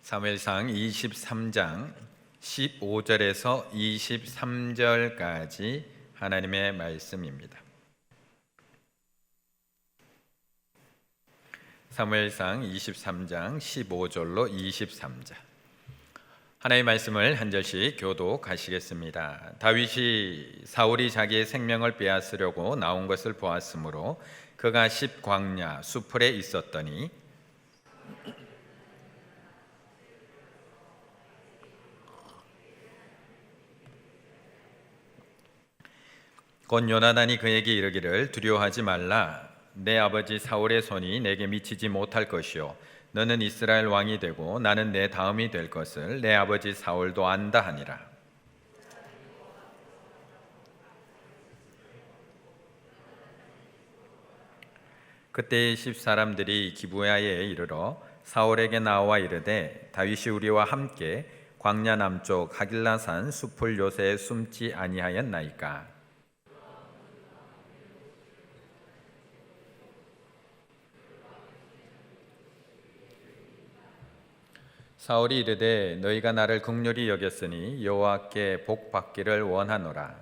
사무엘상 23장 15절에서 23절까지 하나님의 말씀입니다. 사무엘상 23장 15절로 23절 하나님의 말씀을 한 절씩 교독하시겠습니다. 다윗이 사울이 자기의 생명을 빼앗으려고 나온 것을 보았으므로 그가 십광야 수풀에 있었더니 곧 요나단이 그에게 이르기를 두려워하지 말라. 내 아버지 사울의 손이 내게 미치지 못할 것이요 너는 이스라엘 왕이 되고 나는 내 다음이 될 것을 내 아버지 사울도 안다 하니라. 그때 십 사람들이 기브야에 이르러 사울에게 나와 이르되 다윗이 우리와 함께 광야 남쪽 하길라산 숲을 요새에 숨지 아니하였나이까. 사울이 이르되 너희가 나를 긍휼히 여겼으니 여호와께 복 받기를 원하노라.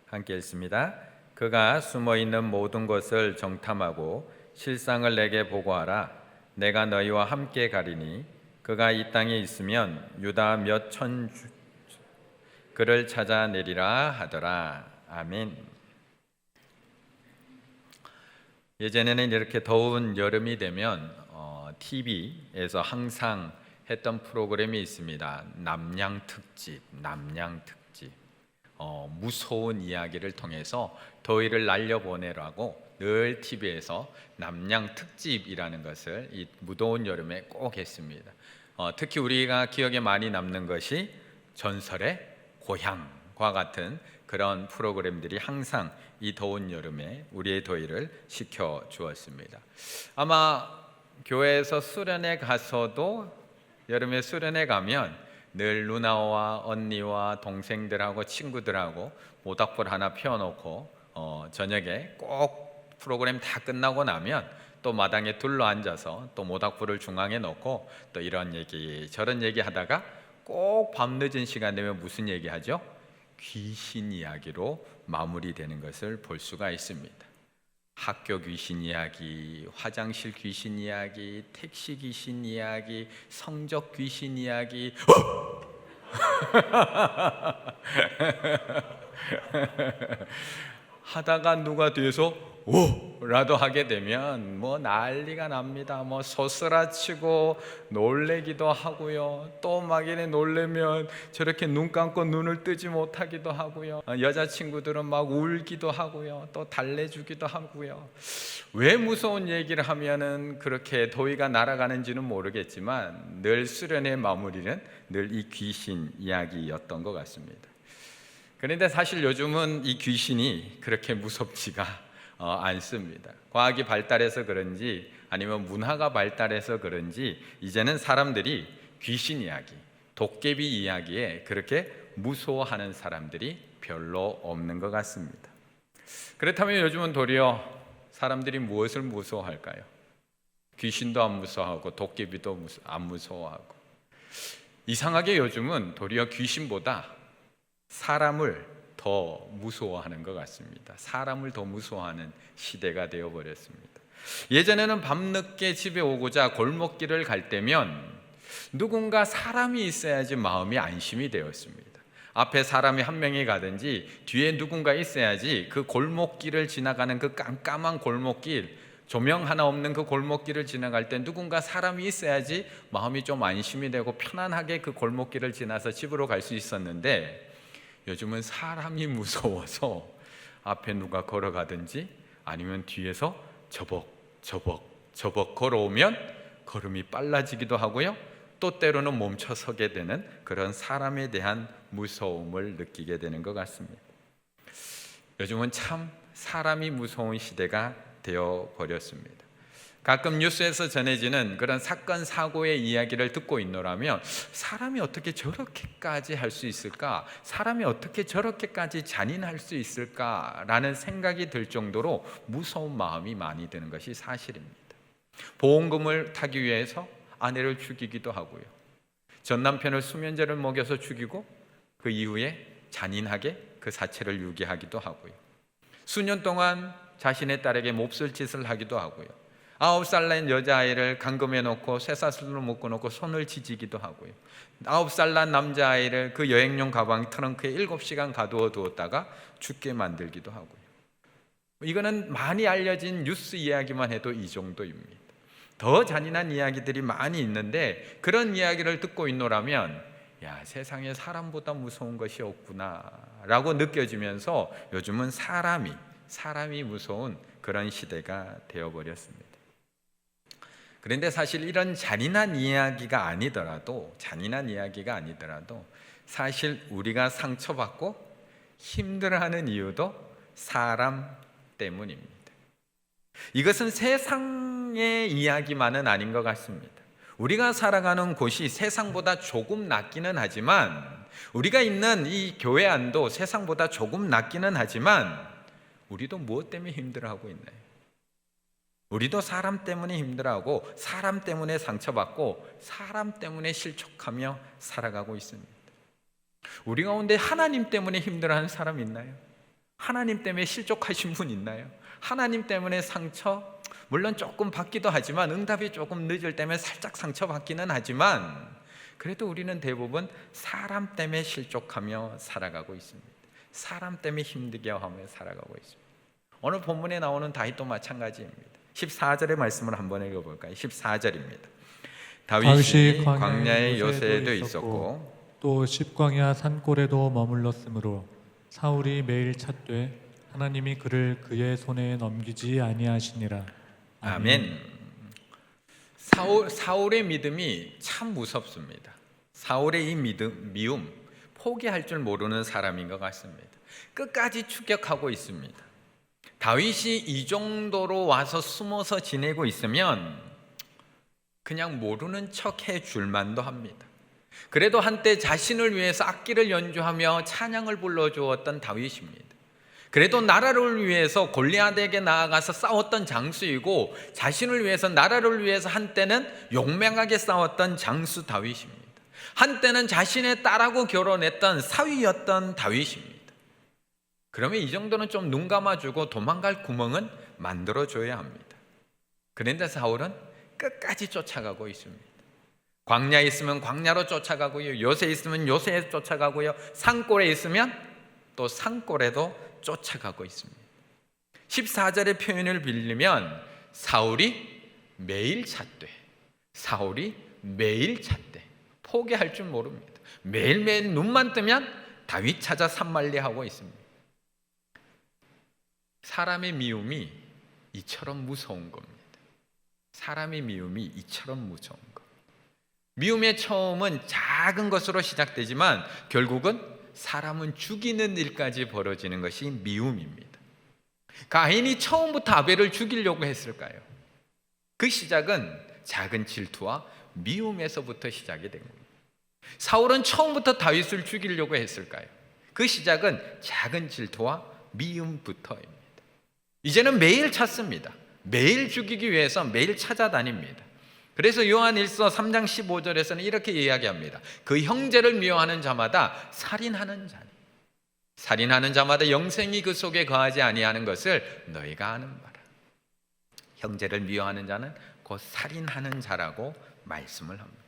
함께 읽습니다. 그가 숨어 있는 모든 것을 정탐하고 실상을 내게 보고하라. 내가 너희와 함께 가리니 그가 이 땅에 있으면 유다 몇 천 그를 찾아내리라 하더라. 아멘. 예전에는 이렇게 더운 여름이 되면 TV에서 항상 했던 프로그램이 있습니다. 남양특집. 무서운 이야기를 통해서 더위를 날려보내라고 늘 TV에서 남양특집이라는 것을 이 무더운 여름에 꼭 했습니다. 특히 우리가 기억에 많이 남는 것이 전설의 고향과 같은 그런 프로그램들이 항상 이 더운 여름에 우리의 더위를 식혀 주었습니다. 아마 교회에서 수련회 가서도 여름에 수련회 가면 늘 누나와 언니와 동생들하고 친구들하고 모닥불 하나 피워놓고 저녁에 꼭 프로그램 다 끝나고 나면 또 마당에 둘러앉아서 또 모닥불을 중앙에 놓고 또 이런 얘기 저런 얘기 하다가 꼭 밤늦은 시간 되면 무슨 얘기하죠? 귀신 이야기로 마무리되는 것을 볼 수가 있습니다. 학교 귀신 이야기, 화장실 귀신 이야기, 택시 귀신 이야기, 성적 귀신 이야기. 하다가 누가 뒤에서 오라도 하게 되면 뭐 난리가 납니다. 뭐 소스라치고 놀래기도 하고요. 또 막 이래 놀래면 저렇게 눈 감고 눈을 뜨지 못하기도 하고요. 여자친구들은 막 울기도 하고요. 또 달래주기도 하고요. 왜 무서운 얘기를 하면은 그렇게 더위가 날아가는지는 모르겠지만 늘 수련의 마무리는 늘 이 귀신 이야기였던 것 같습니다. 그런데 사실 요즘은 이 귀신이 그렇게 무섭지가 않습니다. 과학이 발달해서 그런지 아니면 문화가 발달해서 그런지 이제는 사람들이 귀신 이야기, 도깨비 이야기에 그렇게 무서워하는 사람들이 별로 없는 것 같습니다. 그렇다면 요즘은 도리어 사람들이 무엇을 무서워할까요? 귀신도 안 무서워하고 도깨비도 안 무서워하고 이상하게 요즘은 도리어 귀신보다 사람을 더 무서워하는 것 같습니다. 사람을 더 무서워하는 시대가 되어버렸습니다. 예전에는 밤늦게 집에 오고자 골목길을 갈 때면 누군가 사람이 있어야지 마음이 안심이 되었습니다. 앞에 사람이 한 명이 가든지 뒤에 누군가 있어야지 그 골목길을 지나가는 그 깜깜한 골목길, 조명 하나 없는 그 골목길을 지나갈 때 누군가 사람이 있어야지 마음이 좀 안심이 되고 편안하게 그 골목길을 지나서 집으로 갈 수 있었는데 요즘은 사람이 무서워서 앞에 누가 걸어가든지 아니면 뒤에서 저벅 걸어오면 걸음이 빨라지기도 하고요. 또 때로는 멈춰 서게 되는 그런 사람에 대한 무서움을 느끼게 되는 것 같습니다. 요즘은 참 사람이 무서운 시대가 되어버렸습니다. 가끔 뉴스에서 전해지는 그런 사건 사고의 이야기를 듣고 있노라면 사람이 어떻게 저렇게까지 할 수 있을까? 사람이 어떻게 저렇게까지 잔인할 수 있을까라는 생각이 들 정도로 무서운 마음이 많이 드는 것이 사실입니다. 보험금을 타기 위해서 아내를 죽이기도 하고요. 전 남편을 수면제를 먹여서 죽이고 그 이후에 잔인하게 그 사체를 유기하기도 하고요. 수년 동안 자신의 딸에게 몹쓸 짓을 하기도 하고요. 9살 난 여자아이를 감금해 놓고 쇠사슬로 묶어놓고 손을 지지기도 하고요. 9살 난 남자아이를 그 여행용 가방 트렁크에 7시간 가두어 두었다가 죽게 만들기도 하고요. 이거는 많이 알려진 뉴스 이야기만 해도 이 정도입니다. 더 잔인한 이야기들이 많이 있는데 그런 이야기를 듣고 있노라면 야, 세상에 사람보다 무서운 것이 없구나 라고 느껴지면서 요즘은 사람이 무서운 그런 시대가 되어버렸습니다. 그런데 사실 이런 잔인한 이야기가 아니더라도 사실 우리가 상처받고 힘들어하는 이유도 사람 때문입니다. 이것은 세상의 이야기만은 아닌 것 같습니다. 우리가 살아가는 곳이 세상보다 조금 낫기는 하지만, 우리가 있는 이 교회 안도 세상보다 조금 낫기는 하지만 우리도 무엇 때문에 힘들어하고 있나요? 우리도 사람 때문에 힘들어하고 사람 때문에 상처받고 사람 때문에 실족하며 살아가고 있습니다. 우리 가운데 하나님 때문에 힘들어하는 사람 있나요? 하나님 때문에 실족하신 분 있나요? 하나님 때문에 상처 물론 조금 받기도 하지만, 응답이 조금 늦을 때면 살짝 상처받기는 하지만, 그래도 우리는 대부분 사람 때문에 실족하며 살아가고 있습니다. 사람 때문에 힘들게 하며 살아가고 있습니다. 오늘 본문에 나오는 다윗도 마찬가지입니다. 14절의 말씀을 한번 읽어볼까요? 14절입니다. 다윗이 광야의 요새에도 있었고 또 십광야 산골에도 머물렀으므로 사울이 매일 찾되 하나님이 그를 그의 손에 넘기지 아니하시니라. 아멘. 사울의 믿음이 참 무섭습니다. 사울의 이 미움, 포기할 줄 모르는 사람인 것 같습니다. 끝까지 추격하고 있습니다. 다윗이 이 정도로 와서 숨어서 지내고 있으면 그냥 모르는 척 해줄만도 합니다. 그래도 한때 자신을 위해서 악기를 연주하며 찬양을 불러주었던 다윗입니다. 그래도 나라를 위해서 골리앗에게 나아가서 싸웠던 장수이고, 자신을 위해서 나라를 위해서 한때는 용맹하게 싸웠던 장수 다윗입니다. 한때는 자신의 딸하고 결혼했던 사위였던 다윗입니다. 그러면 이 정도는 좀 눈 감아주고 도망갈 구멍은 만들어줘야 합니다. 그런데 사울은 끝까지 쫓아가고 있습니다. 광야에 있으면 광야로 쫓아가고요, 요새에 있으면 요새에 쫓아가고요, 산골에 있으면 또 산골에도 쫓아가고 있습니다. 14절의 표현을 빌리면 사울이 매일 찾되 포기할 줄 모릅니다. 매일매일 눈만 뜨면 다윗 찾아 산만리하고 있습니다. 사람의 미움이 이처럼 무서운 겁니다. 사람의 미움이 이처럼 무서운 것. 미움의 처음은 작은 것으로 시작되지만 결국은 사람은 죽이는 일까지 벌어지는 것이 미움입니다. 가인이 처음부터 아벨을 죽이려고 했을까요? 그 시작은 작은 질투와 미움에서부터 시작이 된 겁니다. 사울은 처음부터 다윗을 죽이려고 했을까요? 그 시작은 작은 질투와 미움부터입니다. 이제는 매일 찾습니다. 매일 죽이기 위해서 매일 찾아다닙니다. 그래서 요한일서 3장 15절에서는 이렇게 이야기합니다. 그 형제를 미워하는 자마다 살인하는 자니, 살인하는 자마다 영생이 그 속에 거하지 아니하는 것을 너희가 아는 바라. 형제를 미워하는 자는 곧 살인하는 자라고 말씀을 합니다.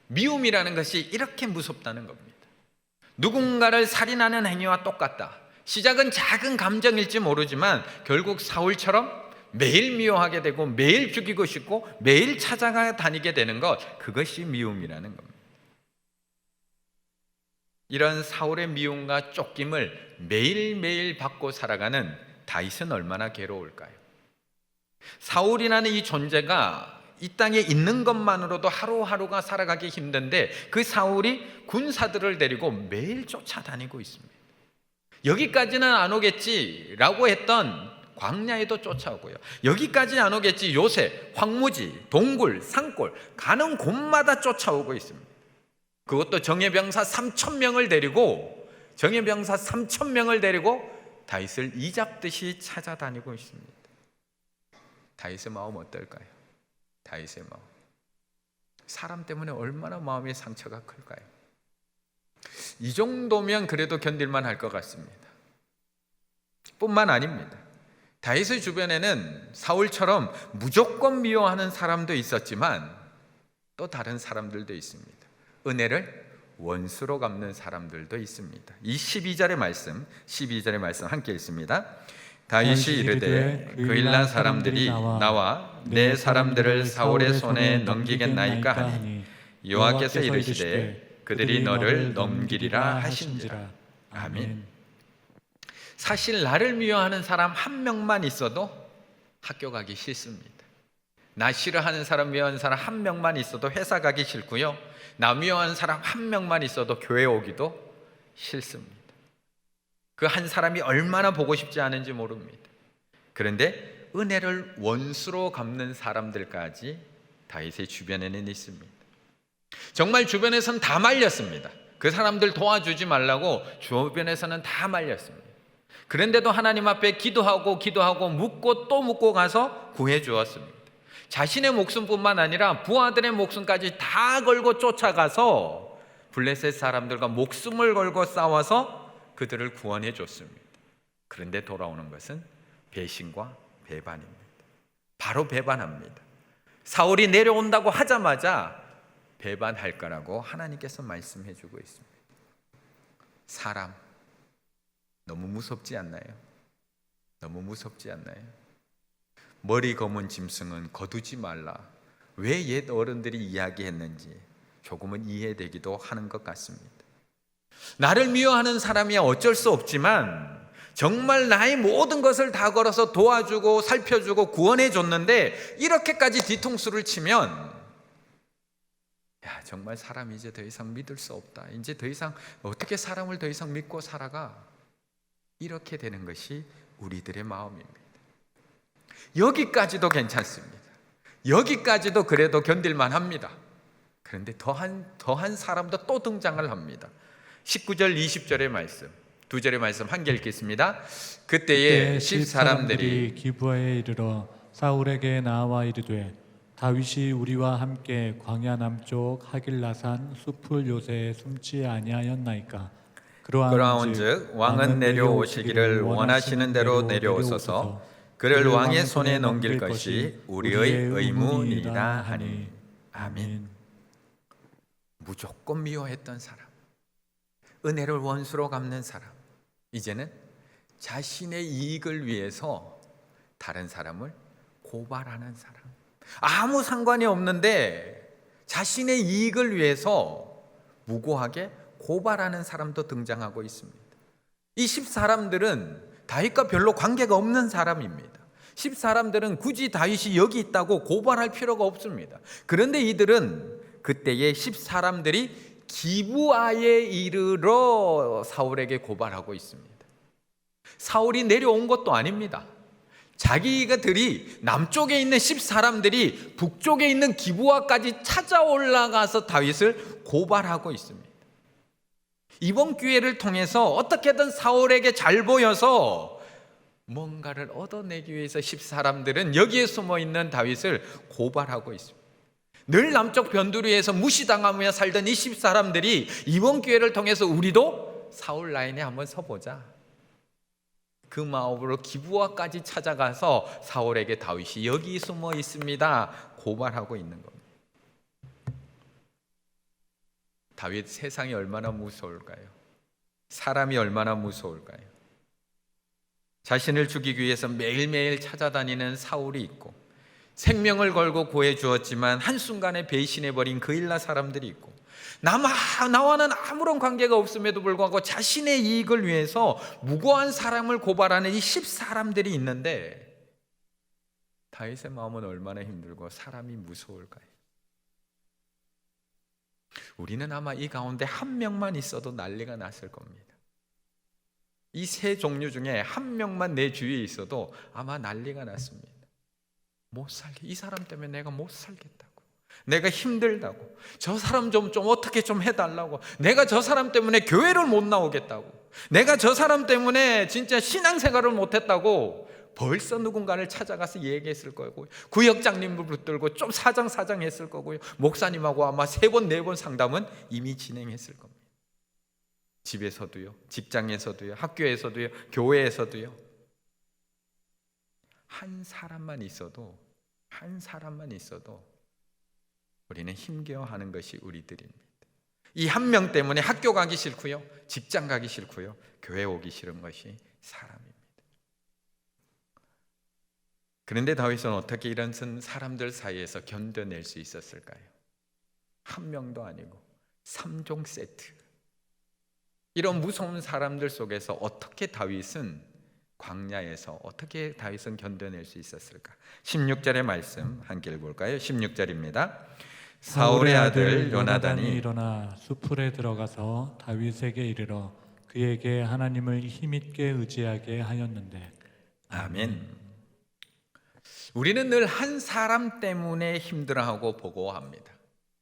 미움이라는 것이 이렇게 무섭다는 겁니다. 누군가를 살인하는 행위와 똑같다. 시작은 작은 감정일지 모르지만 결국 사울처럼 매일 미워하게 되고 매일 죽이고 싶고 매일 찾아가 다니게 되는 것, 그것이 미움이라는 겁니다. 이런 사울의 미움과 쫓김을 매일매일 받고 살아가는 다윗은 얼마나 괴로울까요? 사울이라는 이 존재가 이 땅에 있는 것만으로도 하루하루가 살아가기 힘든데, 그 사울이 군사들을 데리고 매일 쫓아다니고 있습니다. 여기까지는 안 오겠지라고 했던 광야에도 쫓아오고요. 여기까지 안 오겠지. 요새 황무지, 동굴, 산골 가는 곳마다 쫓아오고 있습니다. 그것도 정예병사 3,000명을 데리고 다윗을 이잡듯이 찾아다니고 있습니다. 다윗의 마음 어떨까요? 다윗의 마음, 사람 때문에 얼마나 마음의 상처가 클까요? 이 정도면 그래도 견딜만 할 것 같습니다. 뿐만 아닙니다. 다윗의 주변에는 사울처럼 무조건 미워하는 사람도 있었지만 또 다른 사람들도 있습니다. 은혜를 원수로 갚는 사람들도 있습니다. 이 12절의 말씀 함께 읽습니다. 다윗이 이르되 그일라 사람들이 나와 내 사람들을 사울의 손에 넘기겠나이까 하니 여호와께서 이르시되 그들이 너를 넘기리라 하신지라. 아멘. 사실 나를 미워하는 사람 한 명만 있어도 학교 가기 싫습니다. 나 싫어하는 사람, 미워하는 사람 한 명만 있어도 회사 가기 싫고요, 나 미워하는 사람 한 명만 있어도 교회 오기도 싫습니다. 그 한 사람이 얼마나 보고 싶지 않은지 모릅니다. 그런데 은혜를 원수로 갚는 사람들까지 다윗의 주변에는 있습니다. 정말 주변에서는 다 말렸습니다. 그 사람들 도와주지 말라고 주변에서는 다 말렸습니다. 그런데도 하나님 앞에 기도하고 묻고 또 묻고 가서 구해 주었습니다. 자신의 목숨뿐만 아니라 부하들의 목숨까지 다 걸고 쫓아가서 블레셋 사람들과 목숨을 걸고 싸워서 그들을 구원해 줬습니다. 그런데 돌아오는 것은 배신과 배반입니다. 바로 배반합니다. 사울이 내려온다고 하자마자 배반할 거라고 하나님께서 말씀해 주고 있습니다. 사람 너무 무섭지 않나요? 너무 무섭지 않나요? 머리 검은 짐승은 거두지 말라. 왜 옛 어른들이 이야기했는지 조금은 이해되기도 하는 것 같습니다. 나를 미워하는 사람이 어쩔 수 없지만 정말 나의 모든 것을 다 걸어서 도와주고 살펴주고 구원해 줬는데 이렇게까지 뒤통수를 치면 정말 사람 이제 더 이상 믿을 수 없다. 이제 더 이상 어떻게 사람을 더 이상 믿고 살아가? 이렇게 되는 것이 우리들의 마음입니다. 여기까지도 괜찮습니다. 여기까지도 그래도 견딜만 합니다. 그런데 더한 사람도 또 등장을 합니다. 19절 20절의 말씀, 두 절의 말씀 함께 읽겠습니다. 그때에 십 사람들이 기브아에 이르러 사울에게 나와 이르되 다윗이 우리와 함께 광야 남쪽 하길라산 숲을 요새에 숨지 아니하였나이까. 그러한즉 왕은 내려오시기를 원하시는 대로 내려오소서. 그를 왕의 손에 넘길 것이 우리의 의무니라 하니. 아멘. 무조건 미워했던 사람, 은혜를 원수로 갚는 사람, 이제는 자신의 이익을 위해서 다른 사람을 고발하는 사람, 아무 상관이 없는데 자신의 이익을 위해서 무고하게 고발하는 사람도 등장하고 있습니다. 이 10사람들은 다윗과 별로 관계가 없는 사람입니다. 10사람들은 굳이 다윗이 여기 있다고 고발할 필요가 없습니다. 그런데 이들은 그때의 10사람들이 기브아에 이르러 사울에게 고발하고 있습니다. 사울이 내려온 것도 아닙니다. 자기들이 남쪽에 있는 10사람들이 북쪽에 있는 기브아까지 찾아 올라가서 다윗을 고발하고 있습니다. 이번 기회를 통해서 어떻게든 사울에게 잘 보여서 뭔가를 얻어내기 위해서 10사람들은 여기에 숨어있는 다윗을 고발하고 있습니다. 늘 남쪽 변두리에서 무시당하며 살던 이 10사람들이 이번 기회를 통해서 우리도 사울 라인에 한번 서보자, 그 마음으로 기브아까지 찾아가서 사울에게 다윗이 여기 숨어 있습니다 고발하고 있는 겁니다. 다윗, 세상이 얼마나 무서울까요? 사람이 얼마나 무서울까요? 자신을 죽이기 위해서 매일매일 찾아다니는 사울이 있고, 생명을 걸고 구해 주었지만 한순간에 배신해버린 그일라 사람들이 있고, 나와는 아무런 관계가 없음에도 불구하고 자신의 이익을 위해서 무고한 사람을 고발하는 이 10사람들이 있는데, 다윗의 마음은 얼마나 힘들고 사람이 무서울까요? 우리는 아마 이 가운데 한 명만 있어도 난리가 났을 겁니다. 이 세 종류 중에 한 명만 내 주위에 있어도 아마 난리가 났습니다. 못 살게, 이 사람 때문에 내가 못 살겠다고, 내가 힘들다고, 저 사람 좀 어떻게 좀 해달라고, 내가 저 사람 때문에 교회를 못 나오겠다고, 내가 저 사람 때문에 진짜 신앙생활을 못했다고 벌써 누군가를 찾아가서 얘기했을 거고, 구역장님을 붙들고 좀 사정했을 거고요, 목사님하고 아마 3번 4번 상담은 이미 진행했을 겁니다. 집에서도요, 직장에서도요, 학교에서도요, 교회에서도요. 한 사람만 있어도 우리는 힘겨워하는 것이 우리들입니다. 이 한 명 때문에 학교 가기 싫고요, 직장 가기 싫고요, 교회 오기 싫은 것이 사람입니다. 그런데 다윗은 어떻게 이런 사람들 사이에서 견뎌낼 수 있었을까요? 한 명도 아니고 3종 세트, 이런 무서운 사람들 속에서 어떻게 다윗은 견뎌낼 수 있었을까? 16절의 말씀 함께 읽어볼까요? 16절입니다. 사울의 아들 요나단이 일어나 수풀에 들어가서 다윗에게 이르러 그에게 하나님을 힘있게 의지하게 하였는데. 아멘. 우리는 늘 한 사람 때문에 힘들어하고 보고합니다.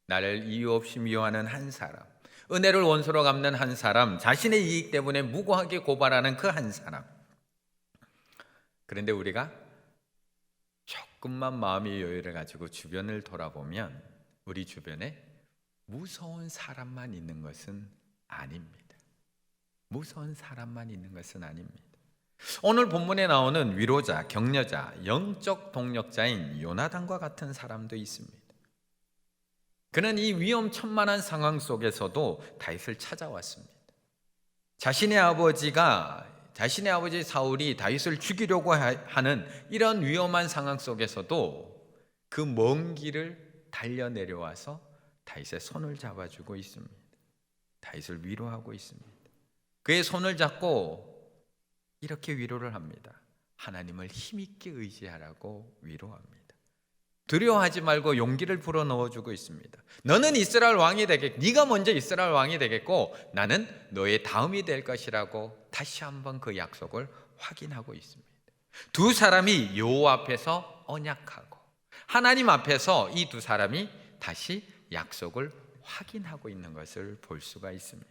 나를 이유 없이 미워하는 한 사람, 은혜를 원수로 갚는 한 사람, 자신의 이익 때문에 무고하게 고발하는 그 한 사람. 그런데 우리가 조금만 마음의 여유를 가지고 주변을 돌아보면 우리 주변에 무서운 사람만 있는 것은 아닙니다. 무서운 사람만 있는 것은 아닙니다. 오늘 본문에 나오는 위로자, 격려자, 영적 동력자인 요나단과 같은 사람도 있습니다. 그는 이 위험천만한 상황 속에서도 다윗을 찾아왔습니다. 자신의 아버지 사울이 다윗을 죽이려고 하는 이런 위험한 상황 속에서도 그 먼 길을 달려 내려와서 다윗의 손을 잡아주고 있습니다. 다윗을 위로하고 있습니다. 그의 손을 잡고 이렇게 위로를 합니다. 하나님을 힘있게 의지하라고 위로합니다. 두려워하지 말고 용기를 불어넣어주고 있습니다. 너는 이스라엘 왕이 되겠고, 네가 먼저 이스라엘 왕이 되겠고 나는 너의 다음이 될 것이라고 다시 한번 그 약속을 확인하고 있습니다. 두 사람이 여호와 앞에서 언약하고 하나님 앞에서 이 두 사람이 다시 약속을 확인하고 있는 것을 볼 수가 있습니다.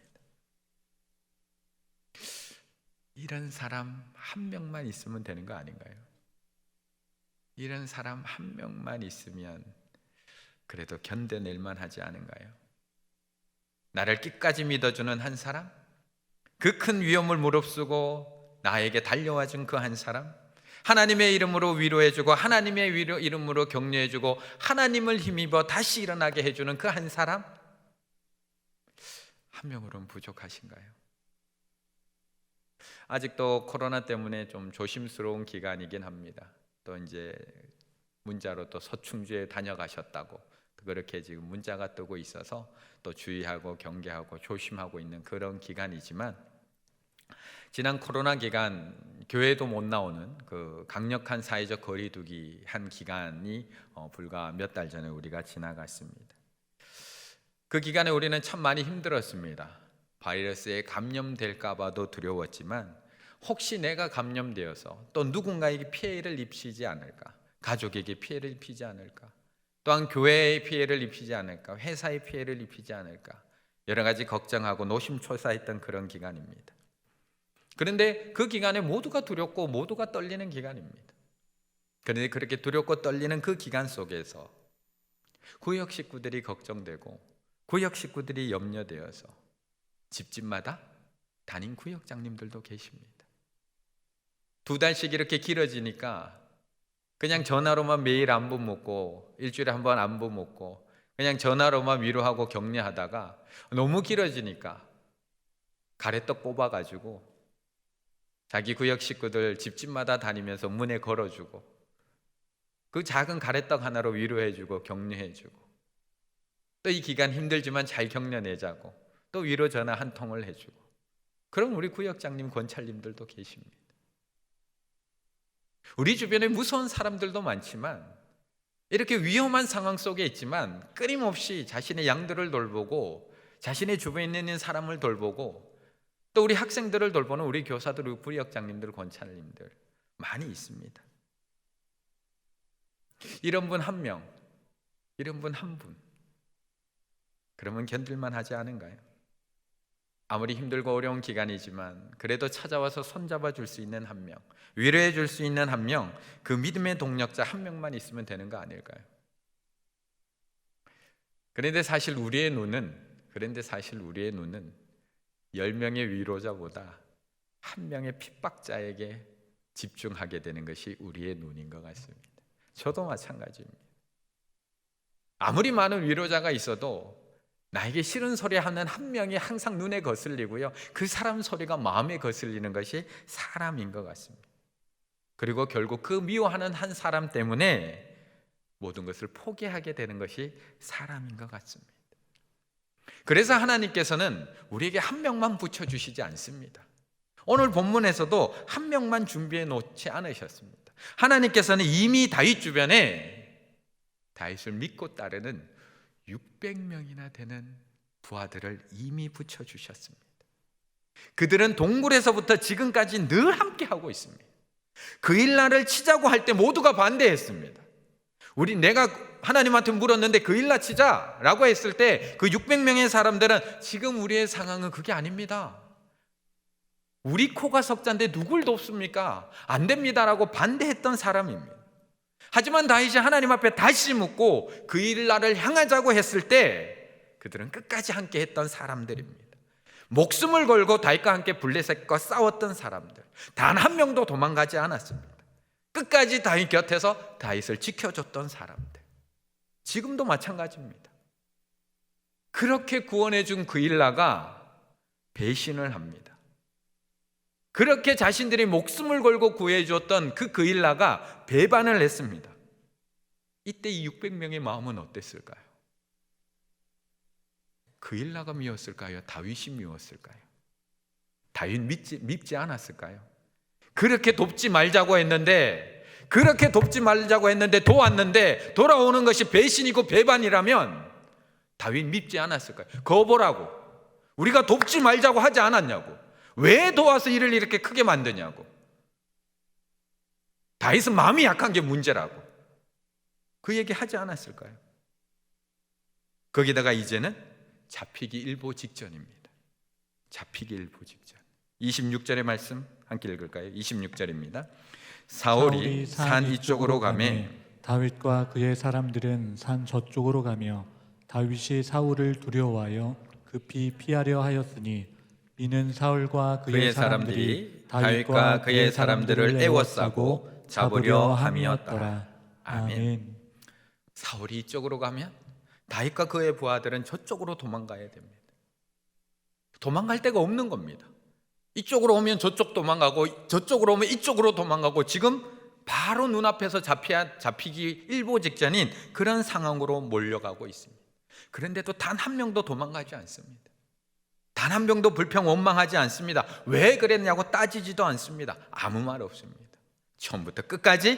이런 사람 한 명만 있으면 되는 거 아닌가요? 이런 사람 한 명만 있으면 그래도 견뎌낼 만하지 않은가요? 나를 끝까지 믿어주는 한 사람, 그 큰 위험을 무릅쓰고 나에게 달려와 준 그 한 사람, 하나님의 이름으로 위로해주고 하나님의 이름으로 격려해주고 하나님을 힘입어 다시 일어나게 해주는 그 한 사람, 한 명으로는 부족하신가요? 아직도 코로나 때문에 좀 조심스러운 기간이긴 합니다. 또 이제 문자로 또 서충주에 다녀가셨다고 그렇게 지금 문자가 뜨고 있어서 또 주의하고 경계하고 조심하고 있는 그런 기간이지만, 지난 코로나 기간 교회도 못 나오는 그 강력한 사회적 거리두기 한 기간이 불과 몇 달 전에 우리가 지나갔습니다. 그 기간에 우리는 참 많이 힘들었습니다. 바이러스에 감염될까 봐도 두려웠지만 혹시 내가 감염되어서 또 누군가에게 피해를 입히지 않을까, 가족에게 피해를 입히지 않을까, 또한 교회에 피해를 입히지 않을까, 회사에 피해를 입히지 않을까, 여러 가지 걱정하고 노심초사했던 그런 기간입니다. 그런데 그 기간에 모두가 두렵고 모두가 떨리는 기간입니다. 그런데 그렇게 두렵고 떨리는 그 기간 속에서 구역 식구들이 걱정되고 구역 식구들이 염려되어서 집집마다 담임 구역장님들도 계십니다. 2달씩 이렇게 길어지니까 그냥 전화로만 매일 안부 묻고 일주일에 한 번 안부 묻고 그냥 전화로만 위로하고 격려하다가 너무 길어지니까 가래떡 뽑아가지고 자기 구역 식구들 집집마다 다니면서 문에 걸어주고 그 작은 가래떡 하나로 위로해주고 격려해주고, 또 이 기간 힘들지만 잘 격려내자고 또 위로 전화 한 통을 해주고, 그럼 우리 구역장님 권찰님들도 계십니다. 우리 주변에 무서운 사람들도 많지만 이렇게 위험한 상황 속에 있지만 끊임없이 자신의 양들을 돌보고 자신의 주변에 있는 사람을 돌보고 또 우리 학생들을 돌보는 우리 교사들, 우리 부역장님들, 권찰님들 많이 있습니다. 이런 분 한 명, 이런 분 한 분, 그러면 견딜만 하지 않은가요? 아무리 힘들고 어려운 기간이지만 그래도 찾아와서 손잡아 줄 수 있는 한 명, 위로해 줄 수 있는 한 명, 그 믿음의 동력자 한 명만 있으면 되는 거 아닐까요? 그런데 사실 우리의 눈은 10명의 위로자보다 한 명의 핍박자에게 집중하게 되는 것이 우리의 눈인 것 같습니다. 저도 마찬가지입니다. 아무리 많은 위로자가 있어도 나에게 싫은 소리 하는 한 명이 항상 눈에 거슬리고요, 그 사람 소리가 마음에 거슬리는 것이 사람인 것 같습니다. 그리고 결국 그 미워하는 한 사람 때문에 모든 것을 포기하게 되는 것이 사람인 것 같습니다. 그래서 하나님께서는 우리에게 한 명만 붙여주시지 않습니다. 오늘 본문에서도 한 명만 준비해 놓지 않으셨습니다. 하나님께서는 이미 다윗 주변에 다윗을 믿고 따르는 600명이나 되는 부하들을 이미 붙여주셨습니다. 그들은 동굴에서부터 지금까지 늘 함께하고 있습니다. 그 일날을 치자고 할 때 모두가 반대했습니다. 내가 하나님한테 물었는데 그 일날 치자라고 했을 때 그 600명의 사람들은 지금 우리의 상황은 그게 아닙니다. 우리 코가 석자인데 누굴 돕습니까? 안 됩니다라고 반대했던 사람입니다. 하지만 다윗이 하나님 앞에 다시 묻고 그 일날을 향하자고 했을 때 그들은 끝까지 함께 했던 사람들입니다. 목숨을 걸고 다윗과 함께 블레셋과 싸웠던 사람들, 단 한 명도 도망가지 않았습니다. 끝까지 다윗 곁에서 다윗을 지켜줬던 사람들, 지금도 마찬가지입니다. 그렇게 구원해 준 그 일라가 배신을 합니다. 그렇게 자신들이 목숨을 걸고 구해줬던 그 일라가 배반을 했습니다. 이때 이 600명의 마음은 어땠을까요? 그 일라가 미웠을까요? 다윗이 미웠을까요? 다윗 밉지 않았을까요? 그렇게 돕지 말자고 했는데 도왔는데 돌아오는 것이 배신이고 배반이라면 다윗 밉지 않았을까요? 거보라고, 우리가 돕지 말자고 하지 않았냐고, 왜 도와서 일을 이렇게 크게 만드냐고, 다윗은 마음이 약한 게 문제라고 그 얘기 하지 않았을까요? 거기다가 이제는 잡히기 일보 직전입니다. 잡히기 일보 직전. 26절의 말씀 함께 읽을까요? 26절입니다. 사울이 산 이쪽으로 가매 다윗과 그의 사람들은 산 저쪽으로 가며 다윗이 사울을 두려워하여 급히 피하려 하였으니 이는 사울과 그의 사람들이 다윗과 그의 사람들을 애워싸고 잡으려 함이었더라. 아멘. 사울이 이쪽으로 가면 다윗과 그의 부하들은 저쪽으로 도망가야 됩니다. 도망갈 데가 없는 겁니다. 이쪽으로 오면 저쪽 도망가고 저쪽으로 오면 이쪽으로 도망가고 지금 바로 눈앞에서 잡히기 일보 직전인 그런 상황으로 몰려가고 있습니다. 그런데도 단 한 명도 도망가지 않습니다. 단 한 명도 불평 원망하지 않습니다. 왜 그랬냐고 따지지도 않습니다. 아무 말 없습니다. 처음부터 끝까지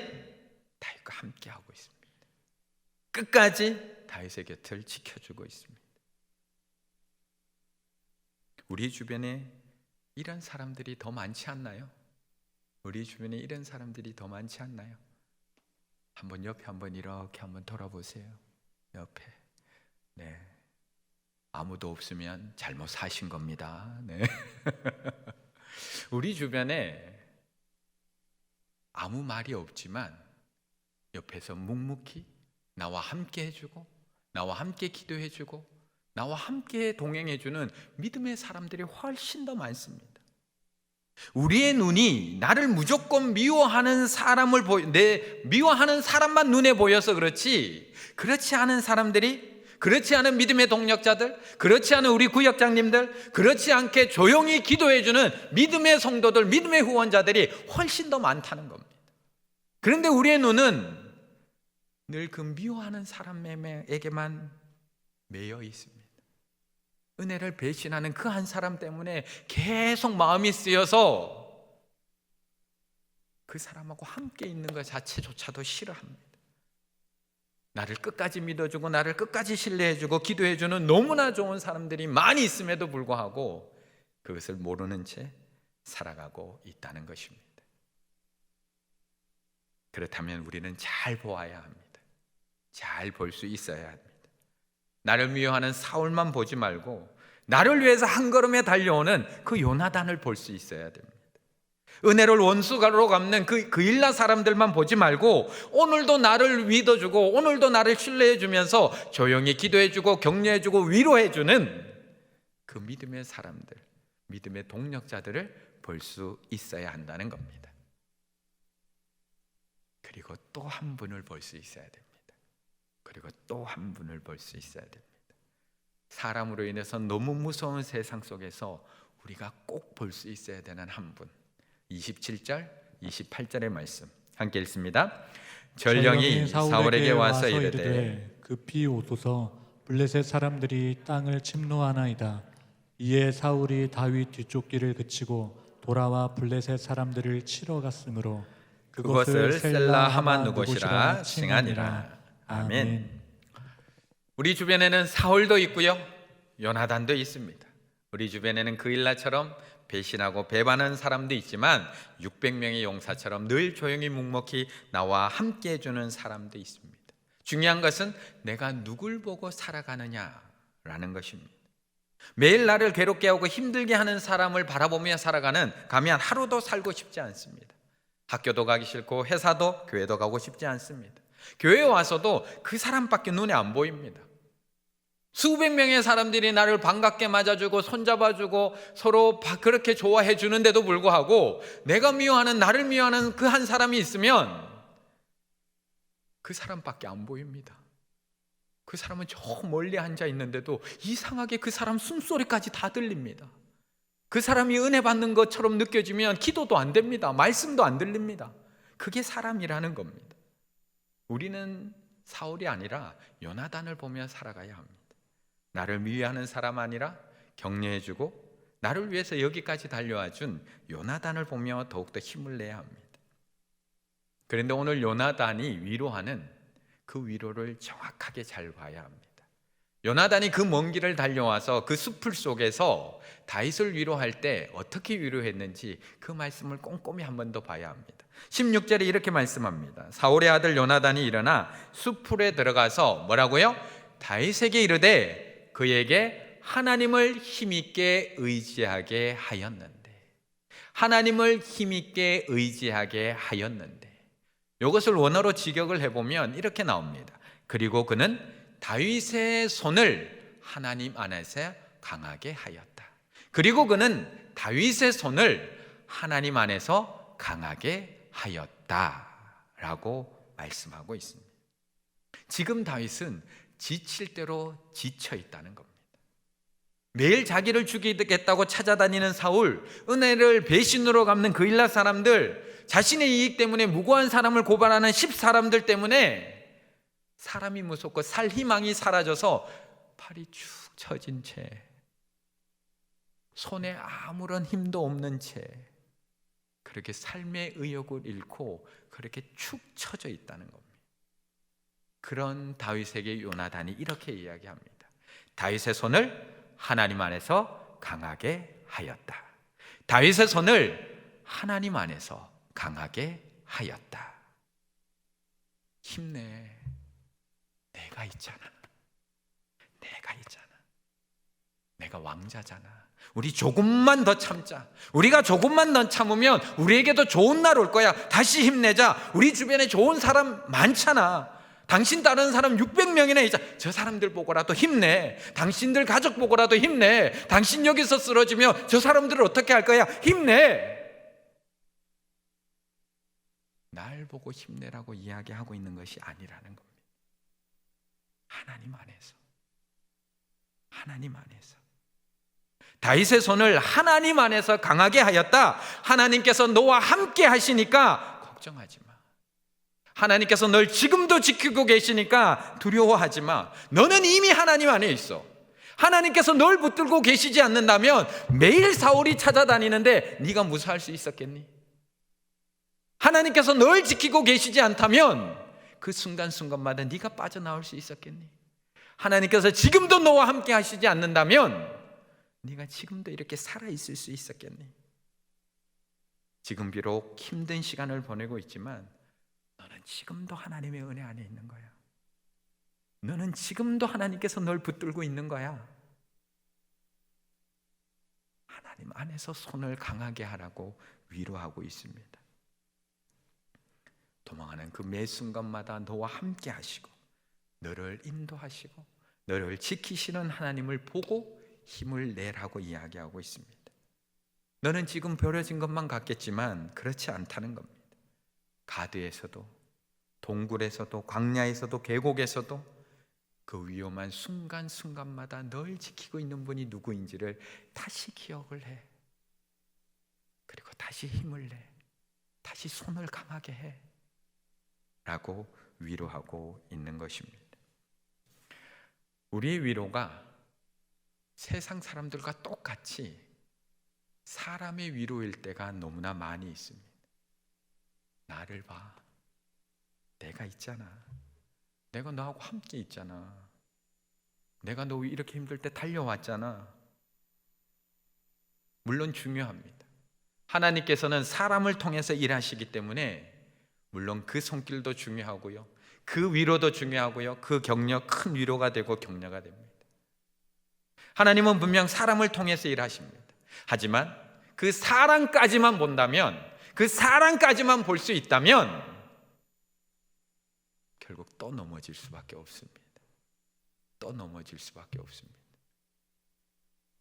다윗과 함께하고 있습니다. 끝까지 다윗의 곁을 지켜주고 있습니다. 우리 주변에 이런 사람들이 더 많지 않나요? 우리 주변에 이런 사람들이 더 많지 않나요? 한번 옆에 한번 이렇게 한번 돌아보세요. 옆에. 네. 아무도 없으면 잘못 사신 겁니다. 네. 우리 주변에 아무 말이 없지만 옆에서 묵묵히 나와 함께 해주고 나와 함께 기도해주고 나와 함께 동행해주는 믿음의 사람들이 훨씬 더 많습니다. 우리의 눈이 나를 무조건 미워하는 미워하는 사람만 눈에 보여서 그렇지, 그렇지 않은 사람들이, 그렇지 않은 믿음의 동력자들, 그렇지 않은 우리 구역장님들, 그렇지 않게 조용히 기도해주는 믿음의 성도들, 믿음의 후원자들이 훨씬 더 많다는 겁니다. 그런데 우리의 눈은 늘 그 미워하는 사람에게만 매여 있습니다. 은혜를 배신하는 그 한 사람 때문에 계속 마음이 쓰여서 그 사람하고 함께 있는 것 자체조차도 싫어합니다. 나를 끝까지 믿어주고 나를 끝까지 신뢰해주고 기도해주는 너무나 좋은 사람들이 많이 있음에도 불구하고 그 그것을 모르는 채 살아가고 있다는 것입니다. 그렇다면 우리는 잘 보아야 합니다. 잘 볼 수 있어야 합니다. 나를 미워하는 사울만 보지 말고 나를 위해서 한 걸음에 달려오는 그 요나단을 볼 수 있어야 됩니다. 은혜를 원수가로 갚는 그 일라 사람들만 보지 말고 오늘도 나를 믿어주고 오늘도 나를 신뢰해주면서 조용히 기도해주고 격려해주고 위로해주는 그 믿음의 사람들, 믿음의 동력자들을 볼 수 있어야 한다는 겁니다. 그리고 또 한 분을 볼 수 있어야 됩니다. 그리고 또 한 분을 볼 수 있어야 됩니다. 사람으로 인해서 너무 무서운 세상 속에서 우리가 꼭 볼 수 있어야 되는 한 분, 27절, 28절의 말씀 함께 읽습니다. 전령이 사울에게 와서 이르되 급히 오소서, 블레셋 사람들이 땅을 침노하나이다. 이에 사울이 다윗 뒤쫓기를 그치고 돌아와 블레셋 사람들을 치러 갔으므로 그것을 셀라 하만 누곳이라 칭하니라. 아멘. 우리 주변에는 사울도 있고요, 요나단도 있습니다. 우리 주변에는 그일라처럼 배신하고 배반한 사람도 있지만 600명의 용사처럼 늘 조용히 묵묵히 나와 함께 해주는 사람도 있습니다. 중요한 것은 내가 누굴 보고 살아가느냐라는 것입니다. 매일 나를 괴롭게 하고 힘들게 하는 사람을 바라보며 가면 하루도 살고 싶지 않습니다. 학교도 가기 싫고 회사도 교회도 가고 싶지 않습니다. 교회에 와서도 그 사람밖에 눈에 안 보입니다. 수백 명의 사람들이 나를 반갑게 맞아주고 손잡아주고 서로 그렇게 좋아해 주는데도 불구하고 내가 미워하는, 나를 미워하는 그 한 사람이 있으면 그 사람밖에 안 보입니다. 그 사람은 저 멀리 앉아 있는데도 이상하게 그 사람 숨소리까지 다 들립니다. 그 사람이 은혜 받는 것처럼 느껴지면 기도도 안 됩니다. 말씀도 안 들립니다. 그게 사람이라는 겁니다. 우리는 사울이 아니라 요나단을 보며 살아가야 합니다. 나를 미워하는 사람 아니라 격려해주고 나를 위해서 여기까지 달려와 준 요나단을 보며 더욱더 힘을 내야 합니다. 그런데 오늘 요나단이 위로하는 그 위로를 정확하게 잘 봐야 합니다. 요나단이 그 먼 길을 달려와서 그 숲풀 속에서 다윗을 위로할 때 어떻게 위로했는지 그 말씀을 꼼꼼히 한 번 더 봐야 합니다. 16절에 이렇게 말씀합니다. 사울의 아들 요나단이 일어나 숲풀에 들어가서 뭐라고요? 다윗에게 이르되 그에게 하나님을 힘있게 의지하게 하였는데, 하나님을 힘있게 의지하게 하였는데, 이것을 원어로 직역을 해보면 이렇게 나옵니다. 그리고 그는 다윗의 손을 하나님 안에서 강하게 하였다. 그리고 그는 다윗의 손을 하나님 안에서 강하게 하였다라고 말씀하고 있습니다. 지금 다윗은 지칠 대로 지쳐 있다는 겁니다. 매일 자기를 죽이겠다고 찾아다니는 사울, 은혜를 배신으로 갚는 그일라 사람들, 자신의 이익 때문에 무고한 사람을 고발하는 10사람들 때문에 사람이 무섭고 살 희망이 사라져서 팔이 축 처진 채, 손에 아무런 힘도 없는 채 그렇게 삶의 의욕을 잃고 그렇게 축 처져 있다는 겁니다. 그런 다윗에게 요나단이 이렇게 이야기합니다. 다윗의 손을 하나님 안에서 강하게 하였다. 다윗의 손을 하나님 안에서 강하게 하였다. 힘내. 내가 있잖아. 내가 있잖아. 내가 왕자잖아. 우리 조금만 더 참자. 우리가 조금만 더 참으면 우리에게도 좋은 날 올 거야. 다시 힘내자. 우리 주변에 좋은 사람 많잖아. 당신 다른 사람 600명이나 있자. 저 사람들 보고라도 힘내. 당신들 가족 보고라도 힘내. 당신 여기서 쓰러지면 저 사람들을 어떻게 할 거야? 힘내. 날 보고 힘내라고 이야기하고 있는 것이 아니라는 겁니다. 하나님 안에서, 하나님 안에서 다윗의 손을 하나님 안에서 강하게 하였다. 하나님께서 너와 함께 하시니까 걱정하지 마. 하나님께서 널 지금도 지키고 계시니까 두려워하지 마. 너는 이미 하나님 안에 있어. 하나님께서 널 붙들고 계시지 않는다면 매일 사울이 찾아다니는데 네가 무사할 수 있었겠니? 하나님께서 널 지키고 계시지 않다면 그 순간순간마다 네가 빠져나올 수 있었겠니? 하나님께서 지금도 너와 함께 하시지 않는다면 네가 지금도 이렇게 살아있을 수 있었겠니? 지금 비록 힘든 시간을 보내고 있지만 너는 지금도 하나님의 은혜 안에 있는 거야. 너는 지금도 하나님께서 널 붙들고 있는 거야. 하나님 안에서 손을 강하게 하라고 위로하고 있습니다. 도망하는 그 매 순간마다 너와 함께 하시고 너를 인도하시고 너를 지키시는 하나님을 보고 힘을 내라고 이야기하고 있습니다. 너는 지금 버려진 것만 같겠지만 그렇지 않다는 겁니다. 가드에서도 동굴에서도 광야에서도 계곡에서도 그 위험한 순간순간마다 널 지키고 있는 분이 누구인지를 다시 기억을 해. 그리고 다시 힘을 내. 다시 손을 강하게 해. 라고 위로하고 있는 것입니다. 우리의 위로가 세상 사람들과 똑같이 사람의 위로일 때가 너무나 많이 있습니다. 나를 봐. 내가 있잖아. 내가 너하고 함께 있잖아. 내가 너 이렇게 힘들 때 달려왔잖아. 물론 중요합니다. 하나님께서는 사람을 통해서 일하시기 때문에 물론 그 손길도 중요하고요, 그 위로도 중요하고요, 그 격려, 큰 위로가 되고 격려가 됩니다. 하나님은 분명 사람을 통해서 일하십니다. 하지만 그 사람까지만 본다면, 그 사람까지만 볼 수 있다면 결국 또 넘어질 수밖에 없습니다. 또 넘어질 수밖에 없습니다.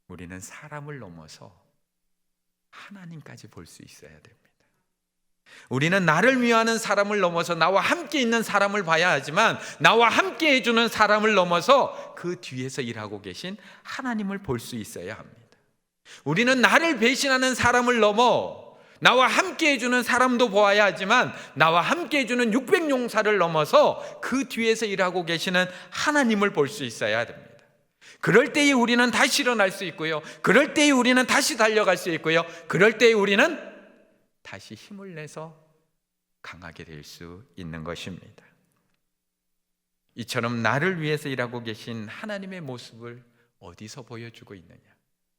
우리는 사람을 넘어서 하나님까지 볼 수 있어야 됩니다. 우리는 나를 위하는 사람을 넘어서 나와 함께 있는 사람을 봐야 하지만 나와 함께 해주는 사람을 넘어서 그 뒤에서 일하고 계신 하나님을 볼 수 있어야 합니다. 우리는 나를 배신하는 사람을 넘어 나와 함께 해주는 사람도 보아야 하지만 나와 함께 해주는 600용사를 넘어서 그 뒤에서 일하고 계시는 하나님을 볼 수 있어야 됩니다. 그럴 때에 우리는 다시 일어날 수 있고요, 그럴 때에 우리는 다시 달려갈 수 있고요, 그럴 때에 우리는 다시 힘을 내서 강하게 될 수 있는 것입니다. 이처럼 나를 위해서 일하고 계신 하나님의 모습을 어디서 보여주고 있느냐?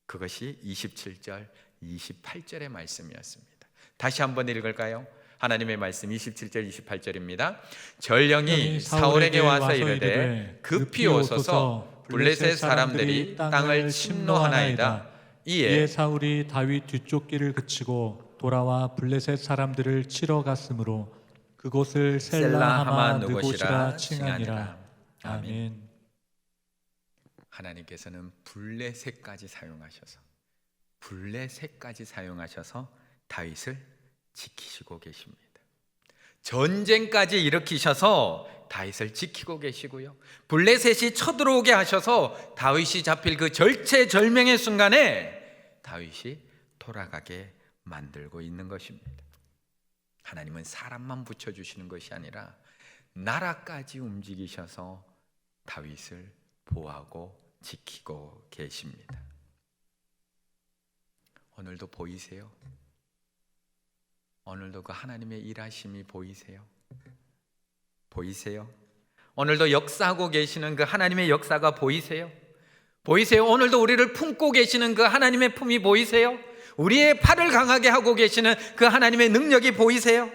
그것이 27절, 28절의 말씀이었습니다. 다시 한번 읽을까요? 하나님의 말씀 27절, 28절입니다. 전령이 사울에게 와서 이르되 급히 오소서 블레셋 사람들이 땅을 침노하나이다. 이에 사울이 다윗 뒤쪽 길을 그치고 돌아와 블레셋 사람들을 치러 갔으므로 그곳을 셀라하마 느곳이라 칭하니라. 아멘. 하나님께서는 블레셋까지 사용하셔서 다윗을 지키시고 계십니다. 전쟁까지 일으키셔서 다윗을 지키고 계시고요, 블레셋이 쳐들어오게 하셔서 다윗이 잡힐 그 절체절명의 순간에 다윗이 돌아가게 만들고 있는 것입니다. 하나님은 사람만 붙여주시는 것이 아니라 나라까지 움직이셔서 다윗을 보호하고 지키고 계십니다. 오늘도 보이세요? 오늘도 그 하나님의 일하심이 보이세요? 오늘도 역사하고 계시는 그 하나님의 역사가 보이세요? 오늘도 우리를 품고 계시는 그 하나님의 품이 보이세요? 우리의 팔을 강하게 하고 계시는 그 하나님의 능력이 보이세요?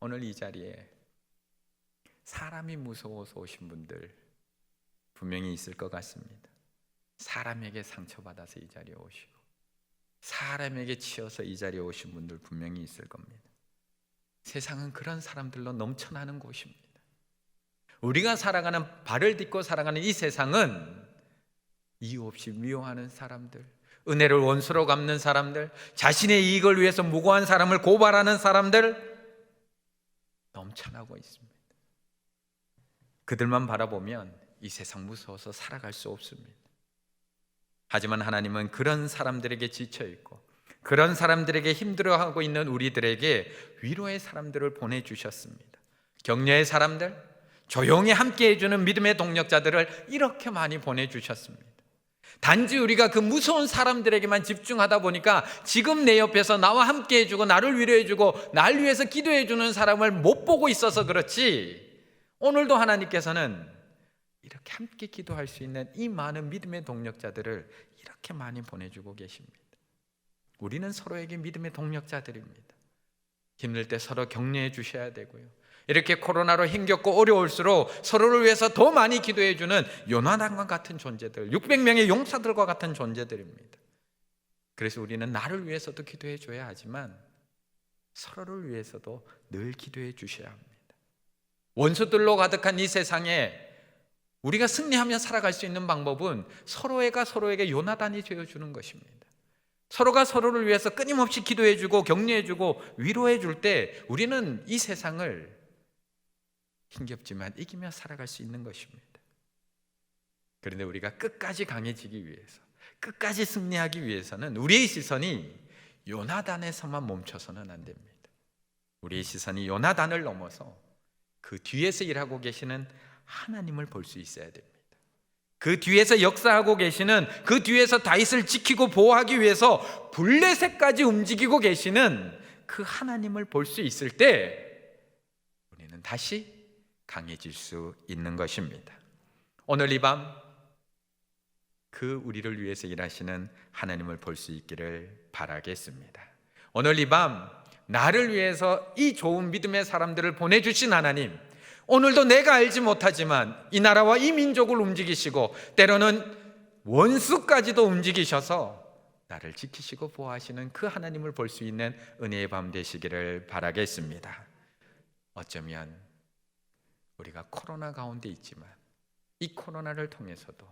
오늘 이 자리에 사람이 무서워서 오신 분들 분명히 있을 것 같습니다. 사람에게 상처받아서 이 자리에 오시고 사람에게 치여서 이 자리에 오신 분들 분명히 있을 겁니다. 세상은 그런 사람들로 넘쳐나는 곳입니다. 우리가 살아가는, 발을 딛고 살아가는 이 세상은 이유 없이 미워하는 사람들, 은혜를 원수로 갚는 사람들, 자신의 이익을 위해서 무고한 사람을 고발하는 사람들 넘쳐나고 있습니다. 그들만 바라보면 이 세상 무서워서 살아갈 수 없습니다. 하지만 하나님은 그런 사람들에게 지쳐있고 그런 사람들에게 힘들어하고 있는 우리들에게 위로의 사람들을 보내주셨습니다. 격려의 사람들, 조용히 함께 해주는 믿음의 동력자들을 이렇게 많이 보내주셨습니다. 단지 우리가 그 무서운 사람들에게만 집중하다 보니까 지금 내 옆에서 나와 함께 해주고 나를 위로해주고 날 위해서 기도해주는 사람을 못 보고 있어서 그렇지, 오늘도 하나님께서는 이렇게 함께 기도할 수 있는 이 많은 믿음의 동력자들을 이렇게 많이 보내주고 계십니다. 우리는 서로에게 믿음의 동력자들입니다. 힘들 때 서로 격려해 주셔야 되고요. 이렇게 코로나로 힘겹고 어려울수록 서로를 위해서 더 많이 기도해 주는 요나단과 같은 존재들, 600명의 용사들과 같은 존재들입니다. 그래서 우리는 나를 위해서도 기도해 줘야 하지만 서로를 위해서도 늘 기도해 주셔야 합니다. 원수들로 가득한 이 세상에 우리가 승리하며 살아갈 수 있는 방법은 서로가 서로에게 요나단이 되어주는 것입니다. 서로가 서로를 위해서 끊임없이 기도해주고 격려해주고 위로해줄 때 우리는 이 세상을 힘겹지만 이기며 살아갈 수 있는 것입니다. 그런데 우리가 끝까지 강해지기 위해서, 끝까지 승리하기 위해서는 우리의 시선이 요나단에서만 멈춰서는 안 됩니다. 우리의 시선이 요나단을 넘어서 그 뒤에서 일하고 계시는 하나님을 볼 수 있어야 됩니다. 그 뒤에서 역사하고 계시는, 그 뒤에서 다윗을 지키고 보호하기 위해서 블레셋까지 움직이고 계시는 그 하나님을 볼 수 있을 때 우리는 다시 강해질 수 있는 것입니다. 오늘 이 밤 그 우리를 위해서 일하시는 하나님을 볼 수 있기를 바라겠습니다. 오늘 이 밤 나를 위해서 이 좋은 믿음의 사람들을 보내주신 하나님, 오늘도 내가 알지 못하지만 이 나라와 이 민족을 움직이시고 때로는 원수까지도 움직이셔서 나를 지키시고 보호하시는 그 하나님을 볼 수 있는 은혜의 밤 되시기를 바라겠습니다. 어쩌면 우리가 코로나 가운데 있지만 이 코로나를 통해서도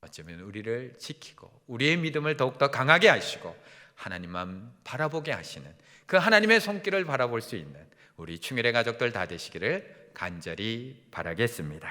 어쩌면 우리를 지키고 우리의 믿음을 더욱더 강하게 하시고 하나님만 바라보게 하시는 그 하나님의 손길을 바라볼 수 있는 우리 충일의 가족들 다 되시기를 간절히 바라겠습니다.